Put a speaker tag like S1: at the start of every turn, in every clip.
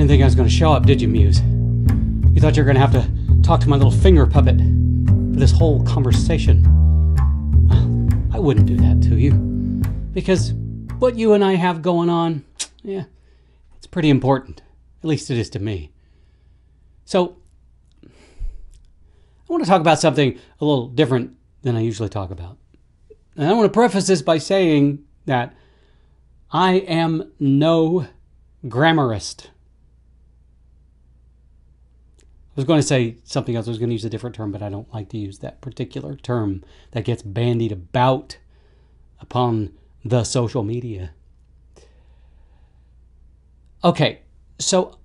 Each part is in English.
S1: didn't think I was going to show up, did you, Muse? You thought you were going to have to talk to my little finger puppet for this whole conversation. I wouldn't do that to you, because what you and I have going on, yeah, it's pretty important. At least it is to me. So, I want to talk about something a little different than I usually talk about. And I want to preface this by saying that I am no grammarist. I was going to say something else. I was going to use a different term, but I don't like to use that particular term that gets bandied about upon the social media. Okay, so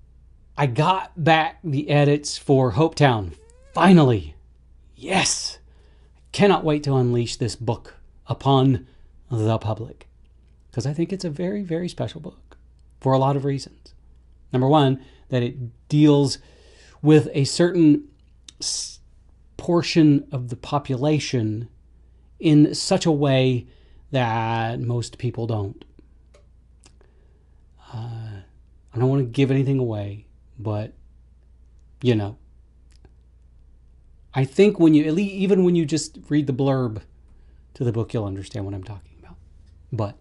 S1: I got back the edits for Hopetown. Finally. Yes. I cannot wait to unleash this book upon the public, because I think it's a very, very special book for a lot of reasons. Number one, that it deals with a certain portion of the population in such a way that most people don't. I don't want to give anything away, but, you know, I think when you, even when you just read the blurb to the book, you'll understand what I'm talking about. But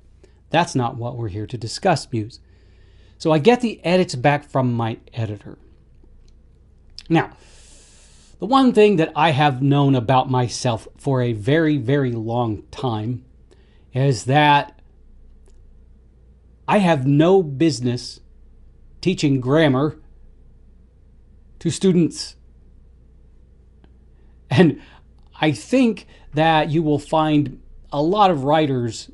S1: that's not what we're here to discuss, Muse. So I get the edits back from my editor. Now, the one thing that I have known about myself for a very, very long time is that I have no business teaching grammar to students. And I think that you will find a lot of writers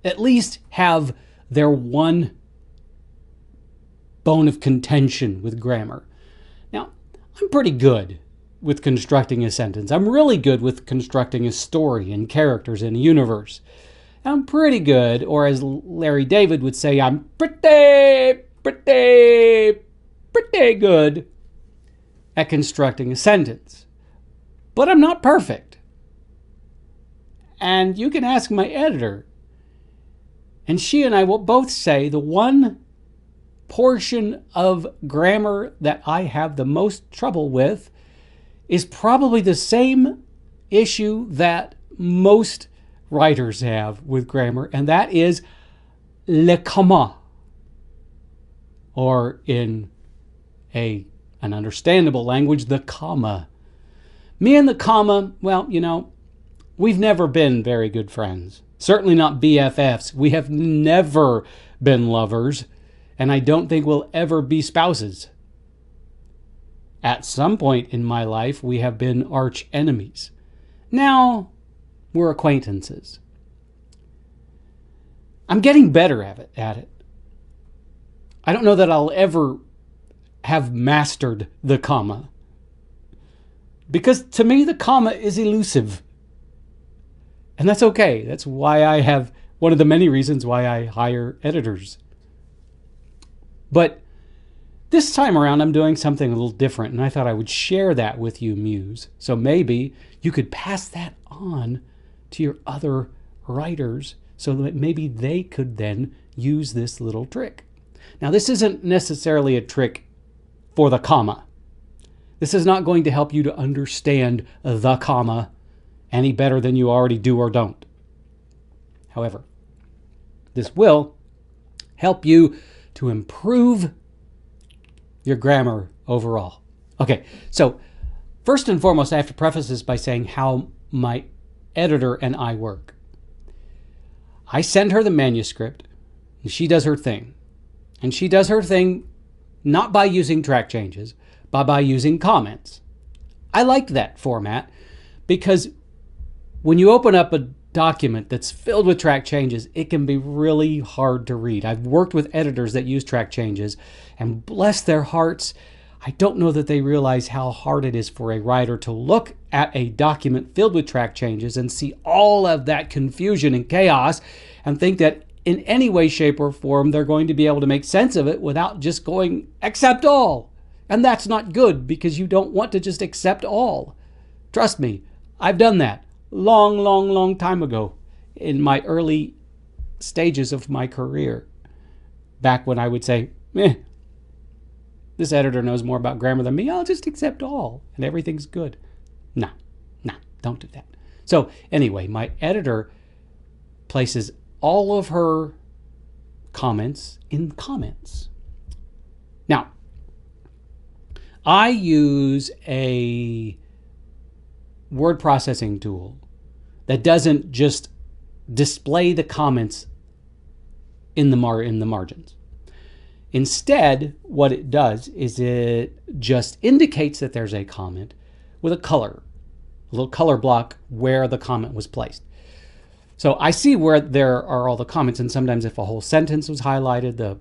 S1: at least have their one bone of contention with grammar. Now, I'm pretty good with constructing a sentence. I'm really good with constructing a story and characters in a universe. I'm pretty good, or as Larry David would say, I'm pretty good at constructing a sentence. But I'm not perfect. And you can ask my editor, and she and I will both say the one portion of grammar that I have the most trouble with is probably the same issue that most writers have with grammar, and that is le comma, or in an understandable language, the comma. Me and the comma, well, you know, we've never been very good friends. Certainly not BFFs. We have never been lovers, and I don't think we'll ever be spouses. At some point in my life, we have been arch enemies. Now, we're acquaintances. I'm getting better at it. I don't know that I'll ever have mastered the comma, because to me, the comma is elusive. And that's okay. That's why I have one of the many reasons why I hire editors. But this time around, I'm doing something a little different, and I thought I would share that with you, Muse. So maybe you could pass that on to your other writers so that maybe they could then use this little trick. Now, this isn't necessarily a trick for the comma. This is not going to help you to understand the comma any better than you already do or don't. However, this will help you to improve your grammar overall. Okay, so first and foremost, I have to preface this by saying how my editor and I work. I send her the manuscript, and she does her thing. And she does her thing not by using track changes, but by using comments. I like that format because when you open up a document that's filled with track changes, it can be really hard to read. I've worked with editors that use track changes, and bless their hearts, I don't know that they realize how hard it is for a writer to look at a document filled with track changes and see all of that confusion and chaos and think that in any way, shape, or form they're going to be able to make sense of it without just going, accept all. And that's not good, because you don't want to just accept all. Trust me, I've done that long time ago in my early stages of my career. Back when I would say, this editor knows more about grammar than me. I'll just accept all and everything's good. No, no, don't do that. So anyway, my editor places all of her comments in comments. Now, I use a word processing tool that doesn't just display the comments in the margins. Instead, what it does is it just indicates that there's a comment with a color, a little color block where the comment was placed. So I see where there are all the comments, and sometimes if a whole sentence was highlighted,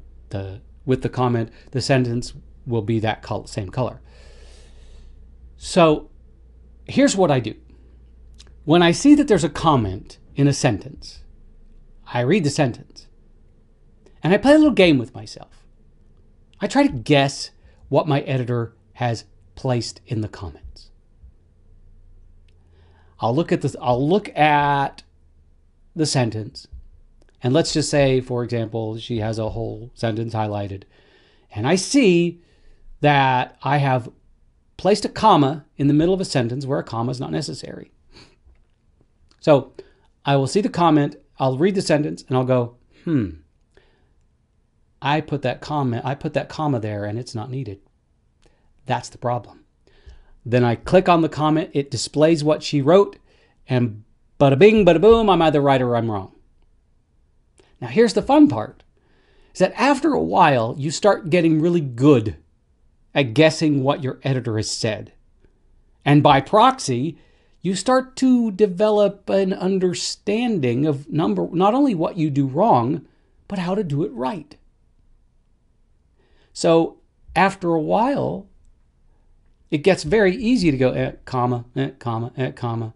S1: with the comment, the sentence will be that same color. So here's what I do. When I see that there's a comment in a sentence, I read the sentence, and I play a little game with myself. I try to guess what my editor has placed in the comments. I'll look at the sentence, and let's just say, for example, she has a whole sentence highlighted, and I see that I have placed a comma in the middle of a sentence where a comma is not necessary. So I will see the comment, I'll read the sentence, and I'll go, I put that comma there and it's not needed. That's the problem. Then I click on the comment, it displays what she wrote, and bada bing, bada boom, I'm either right or I'm wrong. Now here's the fun part, is that after a while, you start getting really good at guessing what your editor has said. And by proxy, you start to develop an understanding of not only what you do wrong, but how to do it right. So after a while, it gets very easy to go comma, comma, comma.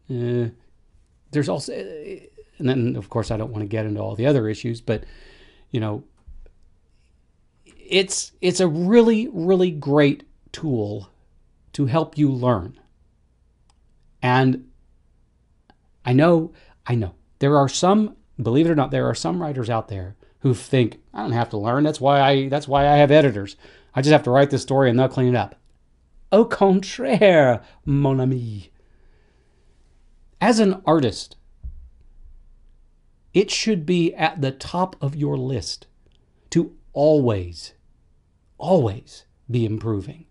S1: There's also, and then of course I don't want to get into all the other issues, but you know, it's a really, really great tool to help you learn. And I know, there are some, believe it or not, there are some writers out there who think, I don't have to learn. That's why I have editors. I just have to write this story and they'll clean it up. Au contraire, mon ami. As an artist, it should be at the top of your list to always be improving.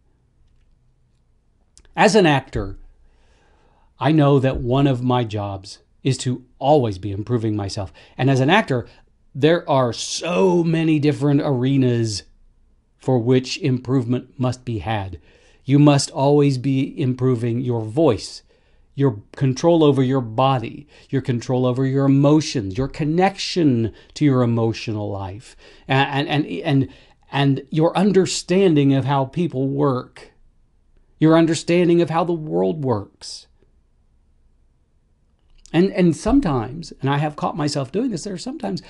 S1: As an actor, I know that one of my jobs is to always be improving myself. And as an actor, there are so many different arenas for which improvement must be had. You must always be improving your voice, your control over your body, your control over your emotions, your connection to your emotional life, and your understanding of how people work, your understanding of how the world works. And sometimes, and I have caught myself doing this, there are sometimes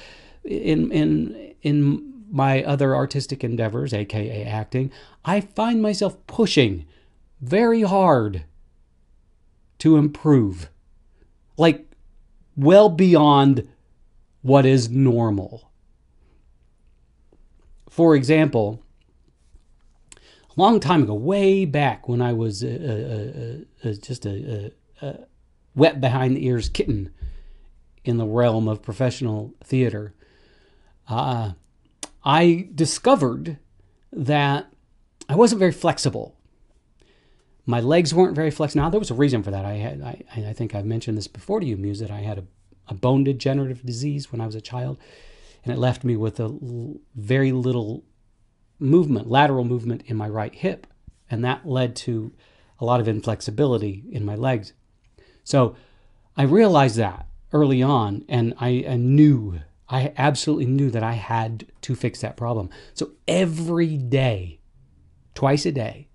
S1: in my other artistic endeavors, aka acting, I find myself pushing very hard to improve, like well beyond what is normal. For example, a long time ago, way back when I was just a wet behind the ears kitten in the realm of professional theater, I discovered that I wasn't very flexible. My legs weren't very flexible. Now, there was a reason for that. I think I've mentioned this before to you, Muse, that I had a bone degenerative disease when I was a child, and it left me with very little movement, lateral movement in my right hip, and that led to a lot of inflexibility in my legs. So I realized that early on, and I absolutely knew that I had to fix that problem. So every day, twice a day,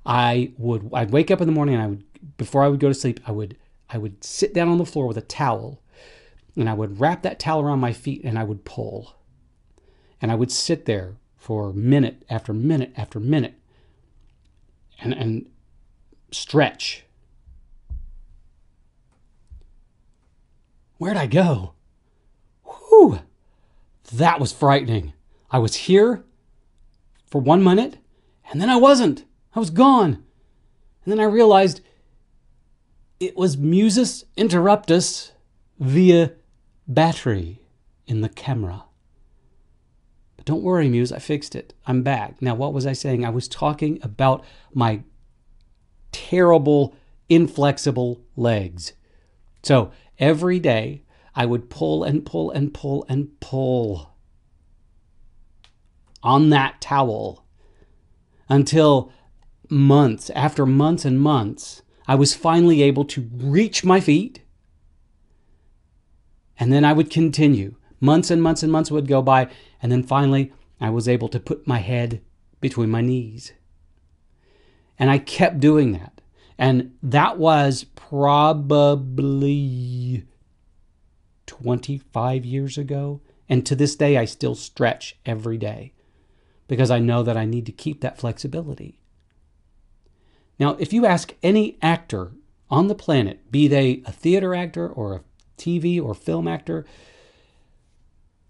S1: I'd wake up in the morning, and before I would go to sleep, I would sit down on the floor with a towel, and I would wrap that towel around my feet, and I would pull. And I would sit there for minute after minute after minute and stretch. Where'd I go? Whew, that was frightening. I was here for 1 minute, And then I wasn't. I was gone. And then I realized it was musus interruptus via battery in the camera. But don't worry, Muse, I fixed it. I'm back. Now, what was I saying? I was talking about my terrible, inflexible legs. So every day I would pull and pull and pull and pull on that towel until months, after months and months, I was finally able to reach my feet. And then I would continue. Months and months and months would go by. And then finally, I was able to put my head between my knees. And I kept doing that. And that was probably 25 years ago. And to this day, I still stretch every day because I know that I need to keep that flexibility. Now, if you ask any actor on the planet, be they a theater actor or a TV or film actor,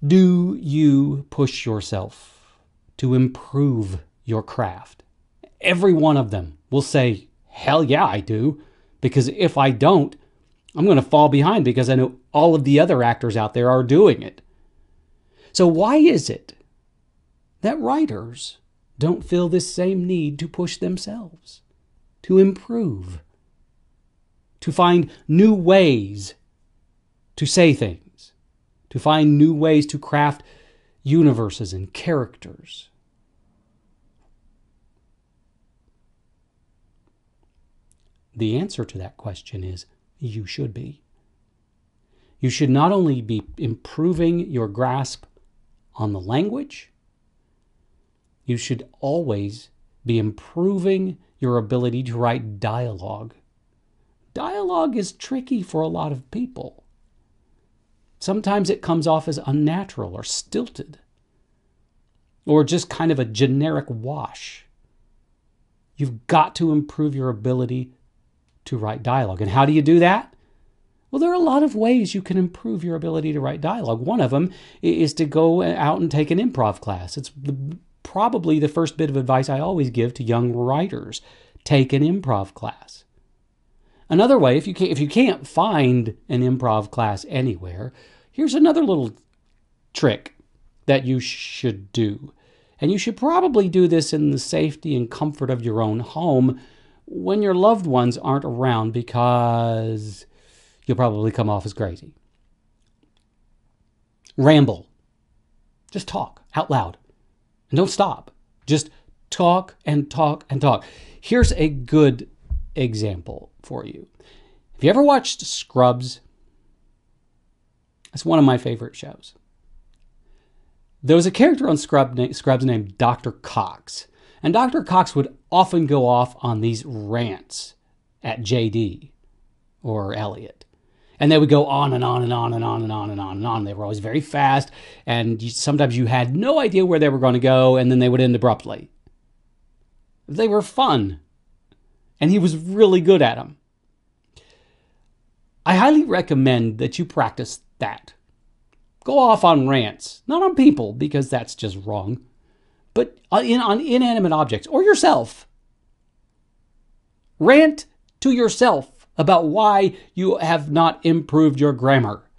S1: do you push yourself to improve your craft? Every one of them will say, hell yeah, I do. Because if I don't, I'm going to fall behind because I know all of the other actors out there are doing it. So why is it that writers don't feel this same need to push themselves, to improve, to find new ways to say things, to find new ways to craft universes and characters? The answer to that question is you should be. You should not only be improving your grasp on the language, you should always be improving your ability to write dialogue. Dialogue is tricky for a lot of people. Sometimes it comes off as unnatural or stilted, or just kind of a generic wash. You've got to improve your ability to write dialogue. And how do you do that? Well, there are a lot of ways you can improve your ability to write dialogue. One of them is to go out and take an improv class. It's probably the first bit of advice I always give to young writers. Take an improv class. Another way, if you can't find an improv class anywhere, here's another little trick that you should do. And you should probably do this in the safety and comfort of your own home when your loved ones aren't around, because you'll probably come off as crazy. Ramble. Just talk out loud. And don't stop. Just talk and talk and talk. Here's a good example for you. Have you ever watched Scrubs? It's one of my favorite shows. There was a character on Scrubs named Dr. Cox. And Dr. Cox would often go off on these rants at JD or Elliot. And they would go on and on and on and on and on and on and on. They were always very fast. And sometimes you had no idea where they were going to go. And then they would end abruptly. They were fun. And he was really good at them. I highly recommend that you practice that. Go off on rants. Not on people, because that's just wrong. But on inanimate objects or yourself. Rant to yourself about why you have not improved your grammar.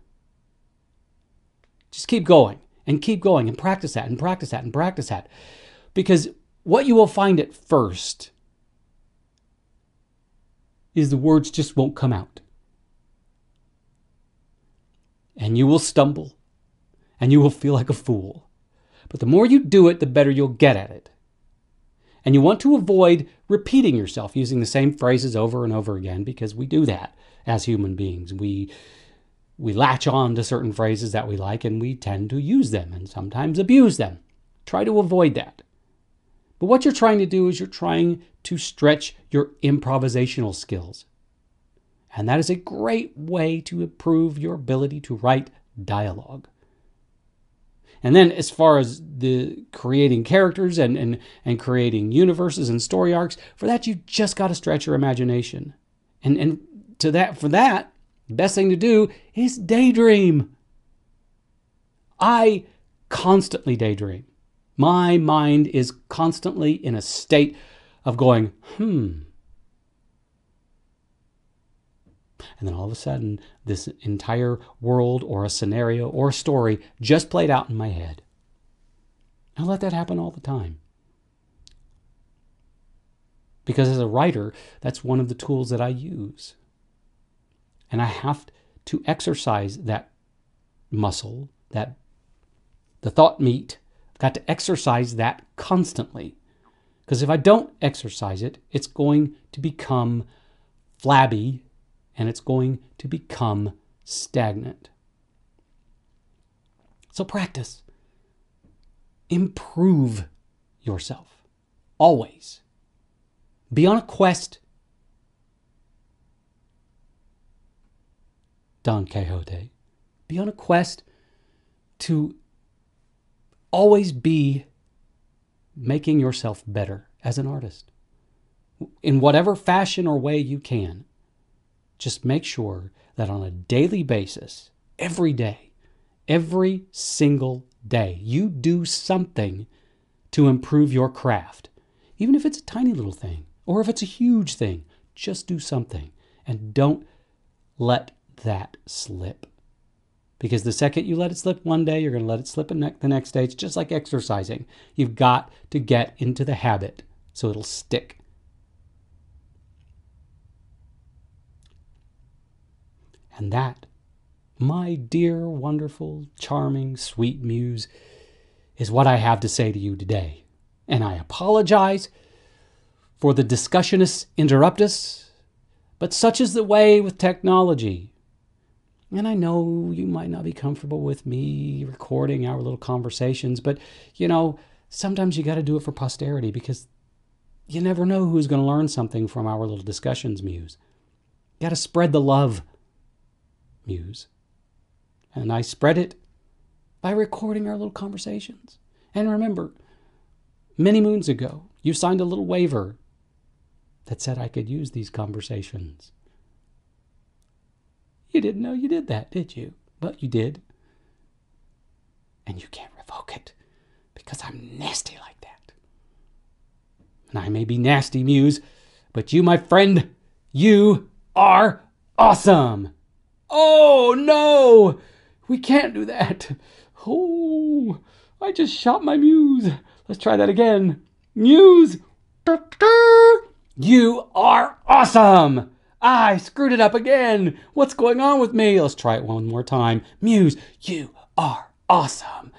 S1: Just keep going and practice that and practice that and practice that. Because what you will find at first is the words just won't come out. And you will stumble and you will feel like a fool. But the more you do it, the better you'll get at it. And you want to avoid repeating yourself, using the same phrases over and over again, because we do that as human beings. We latch on to certain phrases that we like, and we tend to use them and sometimes abuse them. Try to avoid that. But what you're trying to do is you're trying to stretch your improvisational skills. And that is a great way to improve your ability to write dialogue. And then as far as the creating characters and creating universes and story arcs, for that you just got to stretch your imagination. And for that, the best thing to do is daydream. I constantly daydream. My mind is constantly in a state of going, And then all of a sudden, this entire world or a scenario or a story just played out in my head. I let that happen all the time. Because as a writer, that's one of the tools that I use. And I have to exercise that muscle, the thought meat. I've got to exercise that constantly. Because if I don't exercise it, it's going to become flabby and it's going to become stagnant. So practice. Improve yourself. Always. Be on a quest. Don Quixote. Be on a quest to always be making yourself better as an artist. In whatever fashion or way you can. Just make sure that on a daily basis, every day, every single day, you do something to improve your craft. Even if it's a tiny little thing, or if it's a huge thing, just do something. And don't let that slip. Because the second you let it slip one day, you're going to let it slip the next day. It's just like exercising. You've got to get into the habit so it'll stick. And that, my dear, wonderful, charming, sweet muse, is what I have to say to you today. And I apologize for the discussionist interruptus, but such is the way with technology. And I know you might not be comfortable with me recording our little conversations, but, sometimes you got to do it for posterity because you never know who's going to learn something from our little discussions, Muse. You got to spread the love, Muse. And I spread it by recording our little conversations. And remember, many moons ago, you signed a little waiver that said I could use these conversations. You didn't know you did that, did you? But you did. And you can't revoke it because I'm nasty like that. And I may be nasty, Muse, but you, my friend, you are awesome. Oh, no! We can't do that. Oh, I just shot my muse. Let's try that again. Muse! You are awesome! I screwed it up again. What's going on with me? Let's try it one more time. Muse, you are awesome.